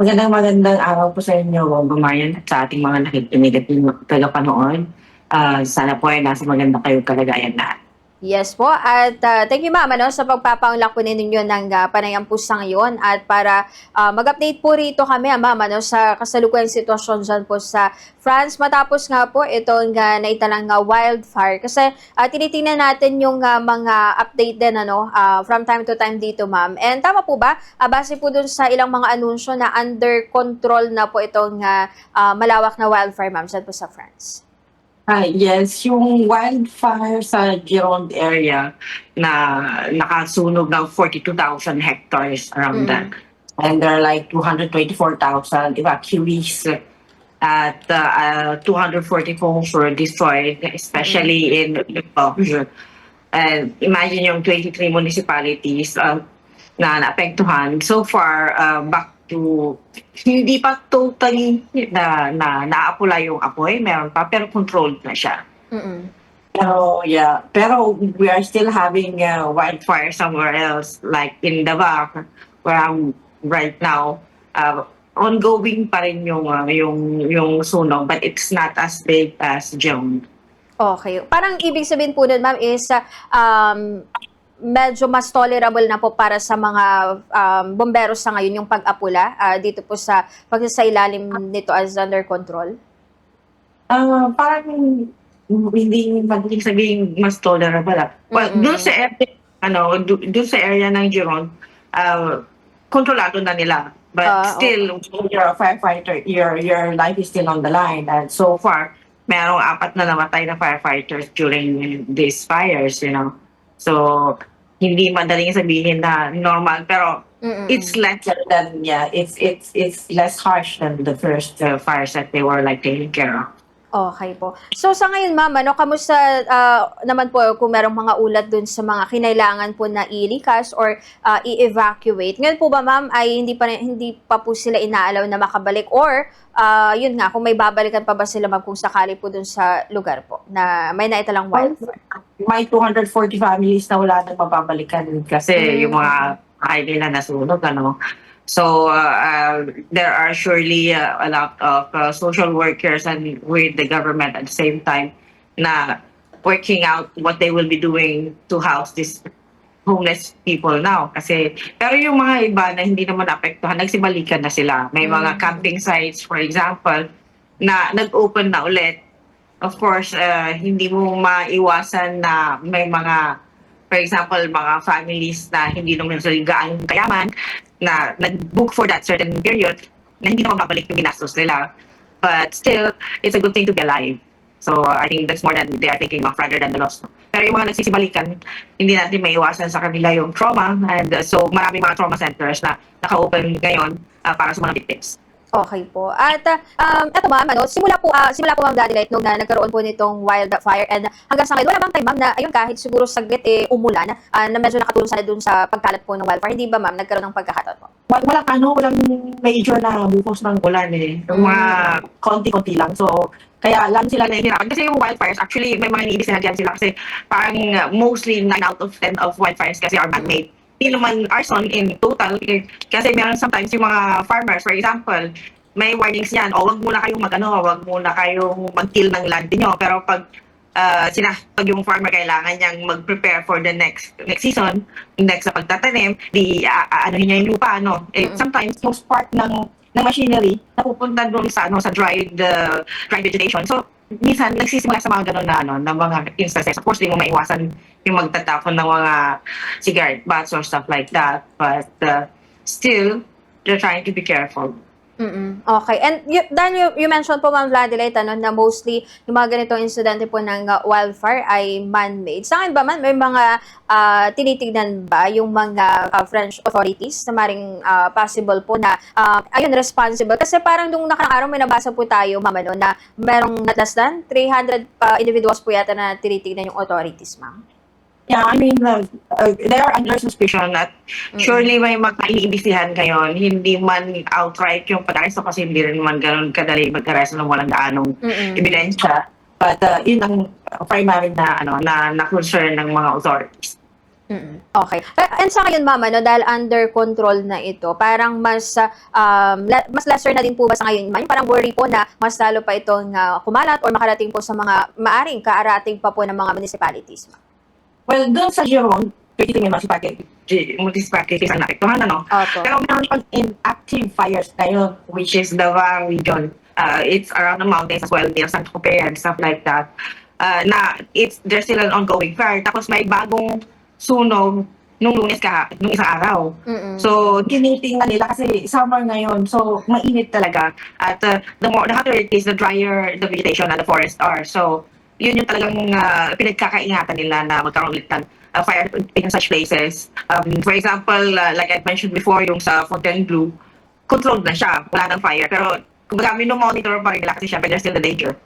Magandang araw po sa inyo, Gamayan, at sa ating mga nakikinig at tagapanood. Sana po ay nasa maganda kayong kalagayan na. Yes po, at thank you ma'am sa pagpapaunlak po ninyo ng panayang pusa ngayon at para mag-update po rito kami ma'am sa kasalukuyang sitwasyon dyan po sa France matapos nga po itong naitalang wildfire kasi tinitingnan natin yung mga update din from time to time dito ma'am. And tama po ba, base po dun sa ilang mga anunsyo na under control na po itong malawak na wildfire ma'am dyan po sa France? Yes, yung wildfire sa Gironde area na nakasunog ng 42,000 hectares around that. And there are like 224,000 evacuees at 240 homes were destroyed, especially in Livorno. And imagine yung 23 municipalities na naapektuhan. So far, back to hindi pa totally naapula yung apoy, meron pa pero controlled na siya. Pero we are still having wildfire somewhere else, like in Davao, where I'm right now. Ongoing pa rin yung sunog, but it's not as big as June. Okay. Parang ibig sabihin po nun, ma'am, is medyo mas tolerable na po para sa mga bomberos sa ngayon yung pag-apula dito po sa pagsasailalim nito as under control? Parang hindi madaling sabihin mas tolerable. Well, doon sa area, doon sa area ng Giron, kontrolado na nila. But still, when you're a firefighter, your life is still on the line. And so far, merong 4 na namatay na firefighters during these fires, So, hindi madaling sabihin na normal, pero it's lesser than, it's less harsh than the first fires that they were like taking care of. Okay po. So sa ngayon ma'am, kamusta naman po kung merong mga ulat dun sa mga kinailangan po na ilikas or i-evacuate? Ngayon po ba ma'am ay hindi pa po sila inaalaw na makabalik or yun nga, kung may babalikan pa ba sila ma'am kung sakali po dun sa lugar po na may naitalang wildfire? May 240 families na wala nang mababalikan kasi yung mga bahay nila nasunog, So there are surely a lot of social workers and with the government at the same time na working out what they will be doing to house these homeless people now. Pero yung mga iba na hindi naman apektuhan, nagsibalikan na sila. May mga camping sites, for example, na nag-open na ulit. Of course, hindi mo maiwasan na may mga, for example, mga families na hindi naman sila gaano kayaman, na nag-book for that certain period na hindi naman babalik yung ginastos nila. But still, it's a good thing to be alive. So I think that's more than they are thinking of rather than the loss. Pero yung mga nagsisibalikan, hindi natin maiwasan sa kanila yung trauma. And so maraming mga trauma centers na naka-open ngayon para sa mga victims. Okay po. At eto ma'am, simula po ma'am Dadilite nung nagkaroon po nitong wildfire and hanggang sa ngayon, wala bang time ma'am na ayun kahit siguro saglit umulan na medyo nakatulong sana dun sa pagkalat po ng wildfire? Hindi ba ma'am nagkaroon ng pagkakataon po? Walang major na bukos ng ulan Yung mga konti-konti lang. So kaya lang sila nahihirapan. Kasi yung wildfires, actually may mga iniibig na dyan sila kasi parang mostly 9 out of 10 of wildfires kasi are man-made. Hindi naman arson in total kasi meron sometimes yung mga farmers, for example, may warnings yan, wag muna kayong wag muna kayong mag-till ng land niyo. Pero pag yung farmer kailangan niyang mag-prepare for the next season, next sa pagtatanim, ano niya yung lupa, sometimes yung spark ng machinery napupunta doon sa dried vegetation. So minsan nagsisimula sa mga ganun na mga instances. Of course, di mo maiwasan yung magtatapon ng mga cigarette butts or stuff like that. But still, they're trying to be careful. Okay. And you mentioned po ma'am Vladilite na mostly yung mga ganitong insidente po ng wildfire ay man-made. Sa akin ba man, may mga tinitignan ba yung mga French authorities na maring possible po na ayun, responsible? Kasi parang nung nakaraang araw may nabasa po tayo ma'am na merong not less than 300 individuals po yata na tinitignan yung authorities ma'am. Yeah, I mean, they are under suspicion at surely may magkainiimbestihan ngayon. Hindi man outright yung pag-aresto kasi hindi rin man ganun kadali mag-aresto ng walang gaanong ebidensya. But yun ang primary na concern ng mga authorities. Okay. And sa ngayon, ma'am, dahil under control na ito, parang mas mas lesser na din po ba sa ngayon, ma'am? Yung parang worry po na mas lalo pa itong kumalat or makarating po sa mga maaring kaarating pa po ng mga municipalities, ma'am? Well, doon sa Giron, pwede yung municipalities ang naapektuhan, ano? Opo. Pero meron pang inactive fires ngayon, which is the Davao region. It's around the mountains as well, near San Jose and stuff like that. There's still an ongoing fire. Tapos may bagong sunog nung nung isang araw. So, tinitingnan nila kasi summer ngayon. So, mainit talaga. At the hotter it is, the drier the vegetation and the forest are. So, yun yung talagang pinagkakaingatan nila na magkaroon ulit ng fire in such places. For example, like I mentioned before, yung sa Fontainebleau, controlled na siya. Wala ng fire. Pero, kung monitor pa rin nila kasi syempre there's still the danger